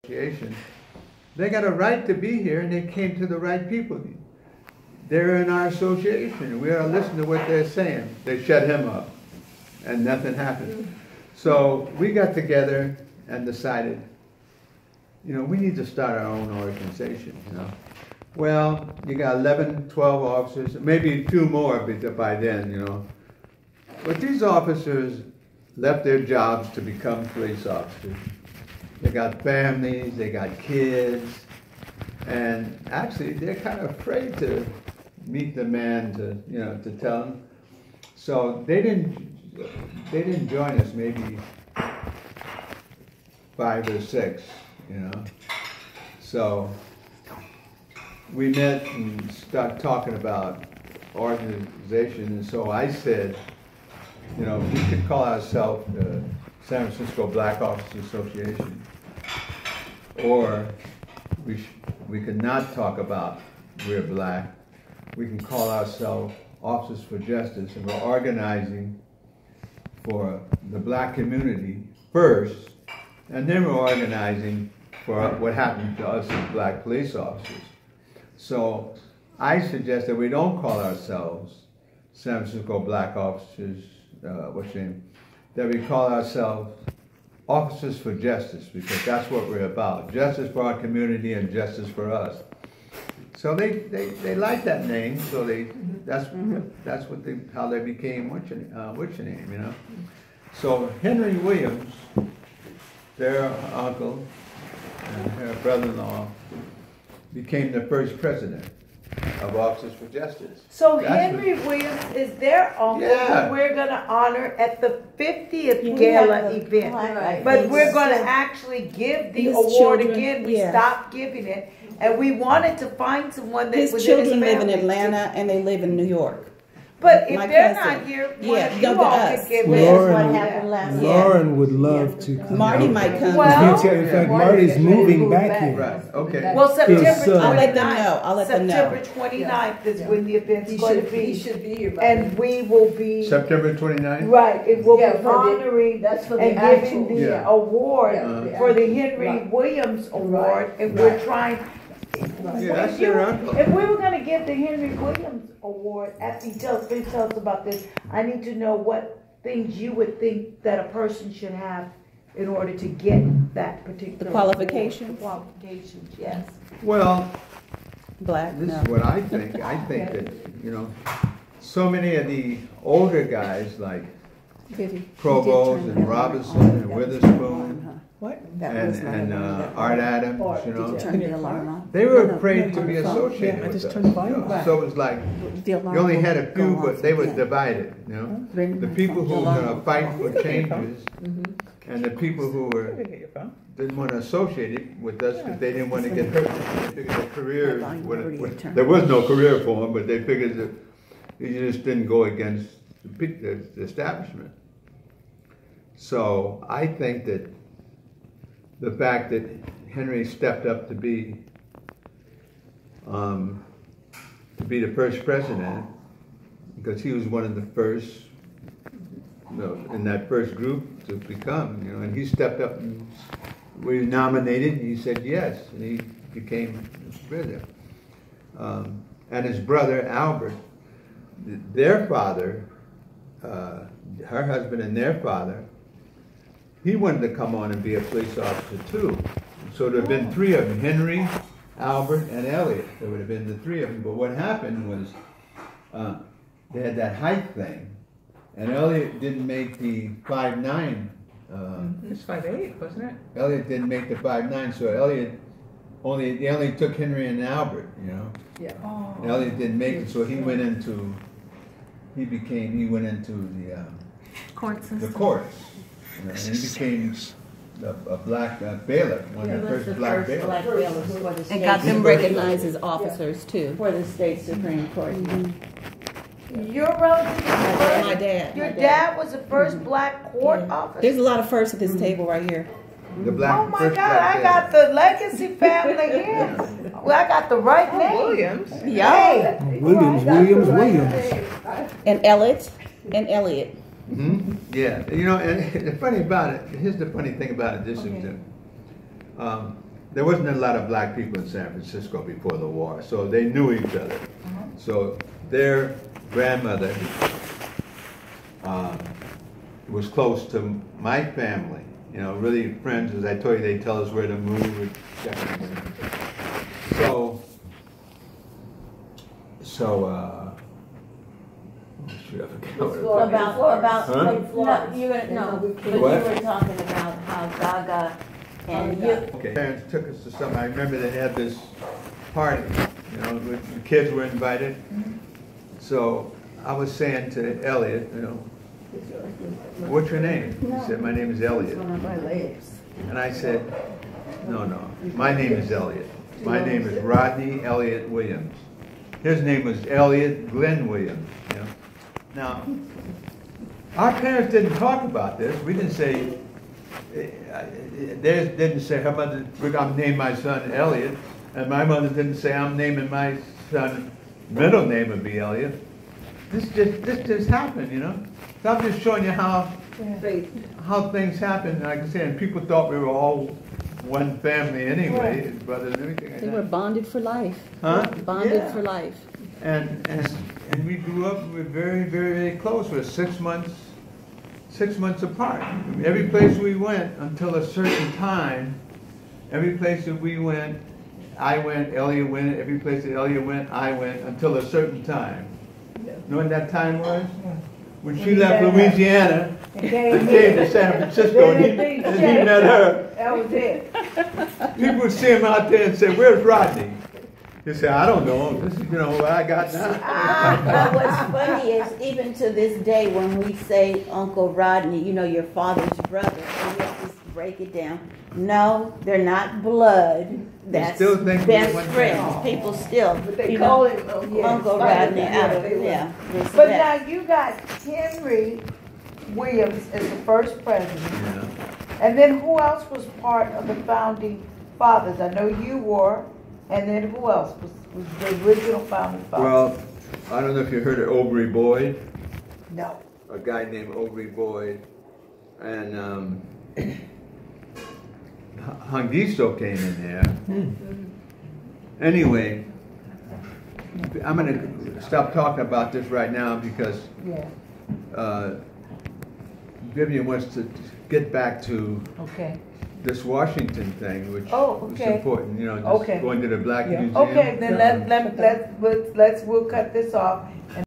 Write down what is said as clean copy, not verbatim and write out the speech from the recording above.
association, they got a right to be here, and they came to the right people. They're in our association. We ought to listen to what they're saying. They shut him up, and nothing happened. So we got together and decided, you know, we need to start our own organization, you know. Well, you got 11, 12 officers, maybe 2 more by then, you know. But these officers left their jobs to become police officers. They got families, they got kids, and actually they're kind of afraid to meet the man to, you know, to tell them. So they didn't join us maybe 5 or 6, you know. So we met and started talking about organization, and so I said, you know, we could call ourselves the San Francisco Black Officers Association, or we could not talk about we're black. We can call ourselves Officers for Justice, and we're organizing for the black community first, and then we're organizing for what happened to us as black police officers. So I suggest that we don't call ourselves San Francisco Black Officers, that we call ourselves Officers for Justice, because that's what we're about. Justice for our community and justice for us. So they like that name, so that's how they became what's your name, you know. So Henry Williams, their uncle and her brother-in-law, became the first president of Officers for Justice. So Henry Williams is their uncle, who we're going to honor at the 50th gala event. Right. But we're going to actually give the award again. We stopped giving it, and we wanted to find someone that was in his family. His children live in Atlanta, and they live in New York. But if they're not here, one of you all could give it. Lauren would love to come. Marty might come. Well, in fact, Marty's moving back here. Right, okay. Well, September 29th. I'll let them know. I'll let them know. September 29th is when the event's going to be. He should be here. And we will be. September 29th? Right. It will be honoring and giving the award for the Henry Williams Award. And we're trying. That's your uncle. If we were going to give the Henry Williams Award, please tell us about this. I need to know what things you would think that a person should have in order to get that particular The qualifications? Award. Qualifications, yes. Well, Black. This is what I think. I think that, you know, so many of the older guys like Provost and Robinson and Witherspoon and Art Adams, you know, they were afraid to be associated with us. You know? So it was like, you only had a few, but they were divided, you know. The people who were going to fight for changes and the people who didn't want to associate with us because they didn't want to get hurt. They figured their career, there was no career for them, but they figured that you just didn't go against the establishment. So I think that the fact that Henry stepped up to be the first president, because he was one of the first, you know, in that first group to become, you know, and he stepped up and we nominated, and he said yes, and he became president. And his brother Albert, their father, her husband and their father, he wanted to come on and be a police officer too. So there have been 3 of them, Henry, Albert, and Elliot. There would have been the 3 of them. But what happened was they had that height thing, and Elliot didn't make the 5'9". It's 5'8", wasn't it? Elliot didn't make the 5'9", so Elliot they only took Henry and Albert, you know. Yeah. Oh. Elliot didn't make it, so he went into the Court system. the courts. You know, and he became a black bailiff, one of the first black bailiffs. And got them recognized as officers too. For the state Supreme Court. Your relative, My dad. Your dad was the first black court officer. There's a lot of firsts at this table right here. The black, oh my God, I got the legacy family here. Well, I got the right name. Williams. Yeah. Williams. And Elliot and Elliot. Mm-hmm. Yeah, you know, and the funny about it, here's the funny thing about it, this is that there wasn't a lot of black people in San Francisco before the war, so they knew each other. So their grandmother was close to my family, you know, really friends. As I told you, they tell us where to move. Shoot, I forgot what it was. About Huh? no, you were talking about how Gaga and you. Okay. Parents took us to something. I remember they had this party, you know, the kids were invited. So I was saying to Elliot, you know, what's your name? He said, my name is Elliot. And I said, no, my name is Elliot. My name is Rodney Elliot Williams. His name was Elliot Glenn Williams. You know? Now, our parents didn't talk about this. We didn't say, theirs didn't say, her mother, I'm naming my son Elliot, and my mother didn't say, I'm naming my son, middle name would be Elliot. This just happened, you know? So I'm just showing you how things happen. Like I said, and people thought we were all one family anyway, his brothers and everything like They that. were bonded for life. Huh? Bonded for life. And we grew up, we were very, very, very close. We were 6 months apart. Every place we went until a certain time, every place that we went, I went, Elliot went, every place that Elliot went, I went, until a certain time. You know when that time was? When she left Louisiana and came to San Francisco and he met her. That was it. People would see him out there and say, where's Rodney? He said, I don't know. This is, you know, what I got now. But what's funny is, even to this day, when we say Uncle Rodney, you know, your father's brother, and we have to break it down. No, they're not blood. That's still think best we went friends. down. People still, But they you call know, him Uncle Rodney out of, yeah. But now you got Henry Williams as the first president. Yeah. And then who else was part of the founding fathers? I know you were, and then who else was the original founding fathers? Well, I don't know if you heard of Aubrey Boyd, No. a guy named Aubrey Boyd, and Hangiso came in there. Anyway, I'm going to stop talking about this right now because Vivian wants to get back to this Washington thing, which is important, you know, just going to the Black Museum. Okay, then we'll cut this off.